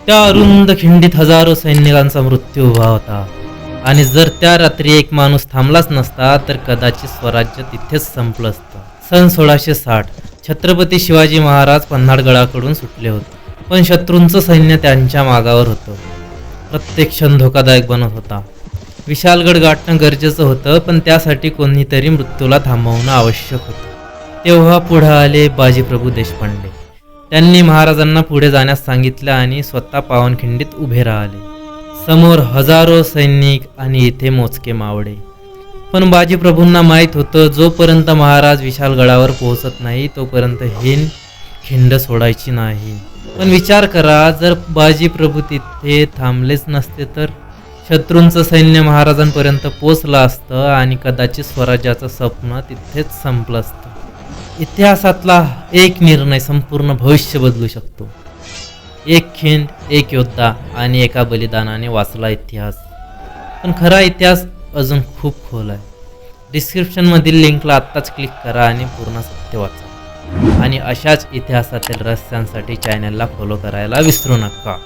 त्या अरुंद खिंडीत हजारो सैनिकांचा मृत्यू उभा होता आणि जर त्या रात्री एक माणूस थांबलाच नसता तर कदाचित स्वराज्य तिथेच संपलं असतं. सन 1660 छत्रपती शिवाजी महाराज पन्हाळगडाकडून सुटले होते, पण शत्रूंचं सैन्य त्यांच्या मागावर होतं. प्रत्येक क्षण धोकादायक बनत होता. विशालगड गाठणं गरजेचं होतं, पण त्यासाठी कोणीतरी मृत्यूला थांबवणं आवश्यक होतं. तेव्हा पुढे आले बाजीप्रभू देशपांडे. त्यांनी महाराजांना पुढे जाण्यास सांगितलं आणि स्वतः पावनखिंडीत उभे राहिले. समोर हजारो सैनिक आणि इथे मोजके मावळे. पण बाजीप्रभूंना माहीत होतं, जोपर्यंत महाराज विशालगडावर पोहोचत नाही तोपर्यंत ही खिंड सोडायची नाही. पण विचार करा, जर बाजीप्रभू तिथे थांबलेच नसते तर शत्रूंचं सैन्य महाराजांपर्यंत पोचलं असतं आणि कदाचित स्वराज्याचं स्वप्न तिथेच संपलं असतं. इतिहासातला एक निर्णय संपूर्ण भविष्य बदलू शकतो. एक खिंड, एक योद्धा आणि एका बलिदानाने वाचला इतिहास. पण खरा इतिहास अजून खूप खोल आहे. डिस्क्रिप्शनमधील लिंकला आत्ताच क्लिक करा आणि पूर्ण सत्य वाचा. आणि अशाच इतिहासातील रहस्यांसाठी चॅनलला फॉलो करायला विसरू नका.